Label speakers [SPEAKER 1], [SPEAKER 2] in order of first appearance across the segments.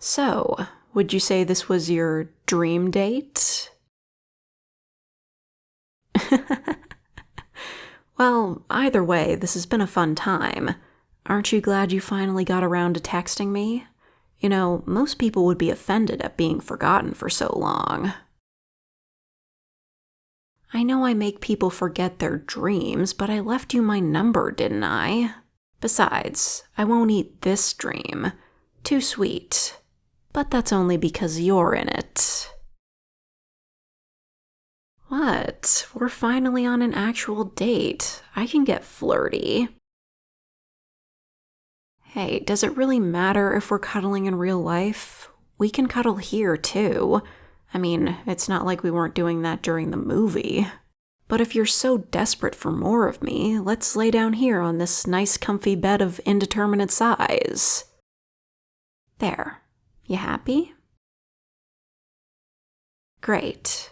[SPEAKER 1] So, would you say this was your dream date? Well, either way, this has been a fun time. Aren't you glad you finally got around to texting me? You know, most people would be offended at being forgotten for so long. I know I make people forget their dreams, but I left you my number, didn't I? Besides, I won't eat this dream. Too sweet. But that's only because you're in it. What? We're finally on an actual date. I can get flirty. Hey, does it really matter if we're cuddling in real life? We can cuddle here, too. I mean, it's not like we weren't doing that during the movie. But if you're so desperate for more of me, let's lay down here on this nice comfy bed of indeterminate size. There. You happy? Great.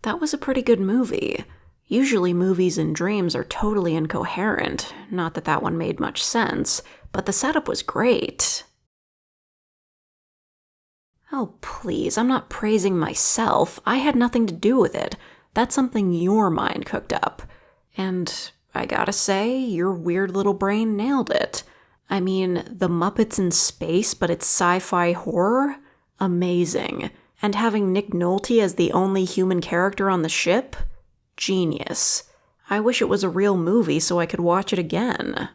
[SPEAKER 1] That was a pretty good movie. Usually movies and dreams are totally incoherent. Not that that one made much sense, but the setup was great. Oh, please, I'm not praising myself. I had nothing to do with it. That's something your mind cooked up. And I gotta say, your weird little brain nailed it. I mean, the Muppets in space, but it's sci-fi horror? Amazing. And having Nick Nolte as the only human character on the ship? Genius. I wish it was a real movie so I could watch it again.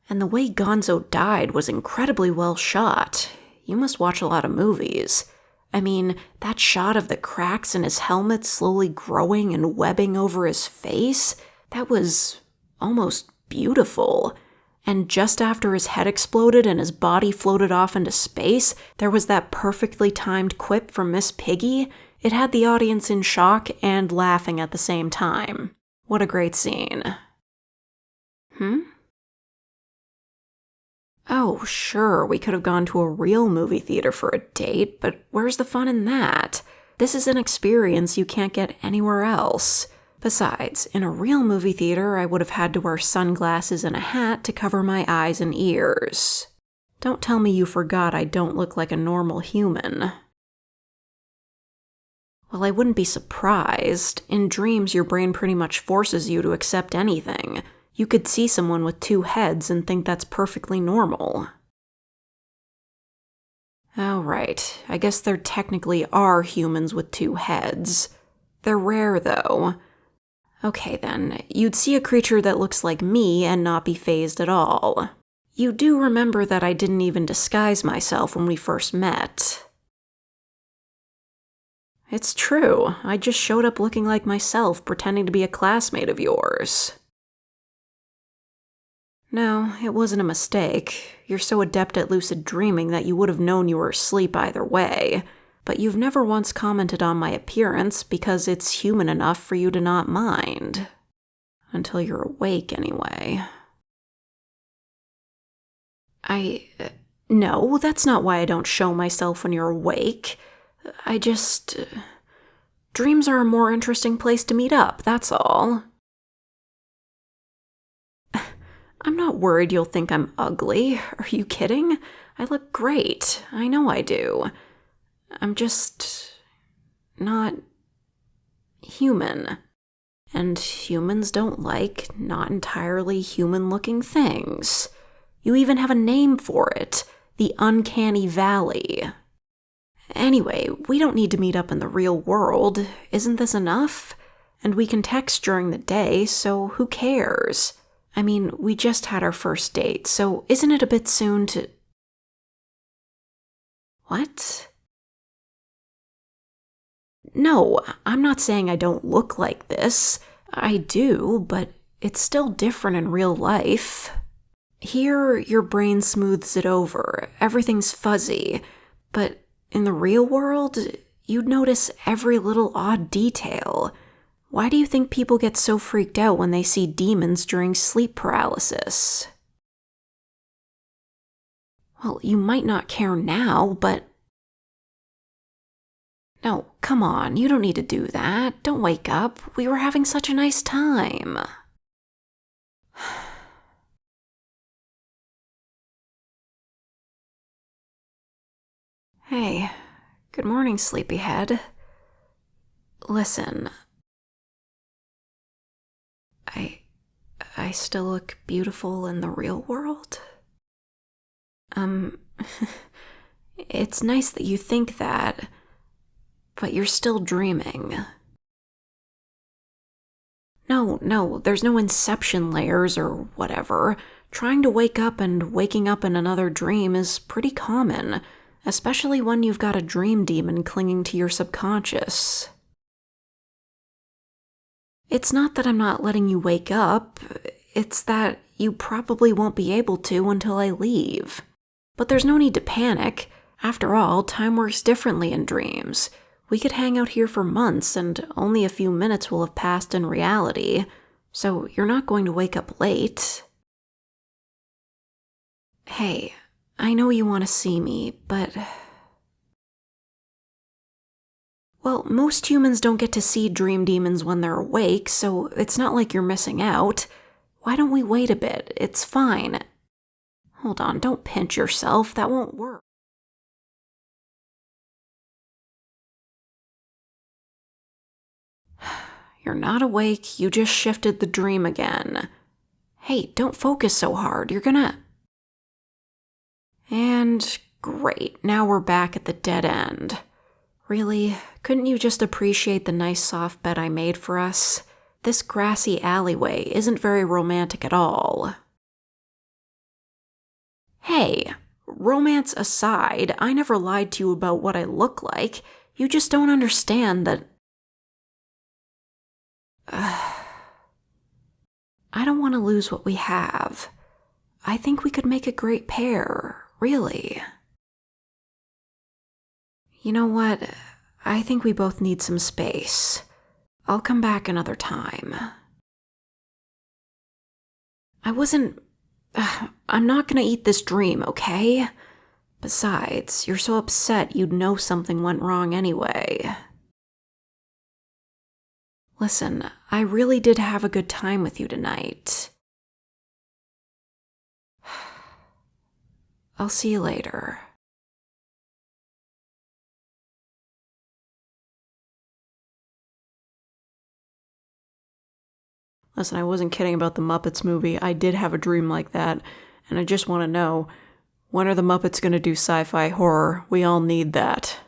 [SPEAKER 1] And the way Gonzo died was incredibly well shot. You must watch a lot of movies. I mean, that shot of the cracks in his helmet slowly growing and webbing over his face, that was almost beautiful. And just after his head exploded and his body floated off into space, there was that perfectly timed quip from Miss Piggy. It had the audience in shock and laughing at the same time. What a great scene. Oh, sure, we could have gone to a real movie theater for a date, but where's the fun in that? This is an experience you can't get anywhere else. Besides, in a real movie theater, I would have had to wear sunglasses and a hat to cover my eyes and ears. Don't tell me you forgot I don't look like a normal human. Well, I wouldn't be surprised. In dreams, your brain pretty much forces you to accept anything. You could see someone with two heads and think that's perfectly normal. Oh, right. I guess there technically are humans with two heads. They're rare, though. Okay, then. You'd see a creature that looks like me and not be fazed at all. You do remember that I didn't even disguise myself when we first met. It's true. I just showed up looking like myself, pretending to be a classmate of yours. No, it wasn't a mistake. You're so adept at lucid dreaming that you would have known you were asleep either way. But you've never once commented on my appearance because it's human enough for you to not mind. Until you're awake, anyway. No, that's not why I don't show myself when you're awake. Dreams are a more interesting place to meet up, that's all. I'm not worried you'll think I'm ugly. Are you kidding? I look great. I know I do. I'm just not human. And humans don't like not entirely human-looking things. You even have a name for it, the Uncanny Valley. Anyway, we don't need to meet up in the real world. Isn't this enough? And we can text during the day, so who cares? I mean, we just had our first date, so isn't it a bit soon to... What? No, I'm not saying I don't look like this. I do, but it's still different in real life. Here, your brain smooths it over. Everything's fuzzy. But in the real world, you'd notice every little odd detail. Why do you think people get so freaked out when they see demons during sleep paralysis? Well, you might not care now, but... No, come on, you don't need to do that. Don't wake up. We were having such a nice time. Hey, good morning, sleepyhead. Listen, I I still look beautiful in the real world? Um, it's nice that you think that, but you're still dreaming. No, there's no inception layers or whatever. Trying to wake up and waking up in another dream is pretty common, especially when you've got a dream demon clinging to your subconscious. It's not that I'm not letting you wake up, it's that you probably won't be able to until I leave. But there's no need to panic. After all, time works differently in dreams. We could hang out here for months and only a few minutes will have passed in reality, so you're not going to wake up late. Hey, I know you want to see me, but... Well, most humans don't get to see dream demons when they're awake, so it's not like you're missing out. Why don't we wait a bit? It's fine. Hold on, don't pinch yourself, that won't work. You're not awake, you just shifted the dream again. Hey, don't focus so hard, you're gonna... And great, now we're back at the dead end. Really, couldn't you just appreciate the nice soft bed I made for us? This grassy alleyway isn't very romantic at all. Hey, romance aside, I never lied to you about what I look like. You just don't understand that... I don't want to lose what we have. I think we could make a great pair, really. You know what? I think we both need some space. I'll come back another time. I'm not gonna eat this dream, okay? Besides, you're so upset you'd know something went wrong anyway. Listen, I really did have a good time with you tonight. I'll see you later. Listen, I wasn't kidding about the Muppets movie. I did have a dream like that, and I just want to know, when are the Muppets going to do sci-fi horror? We all need that.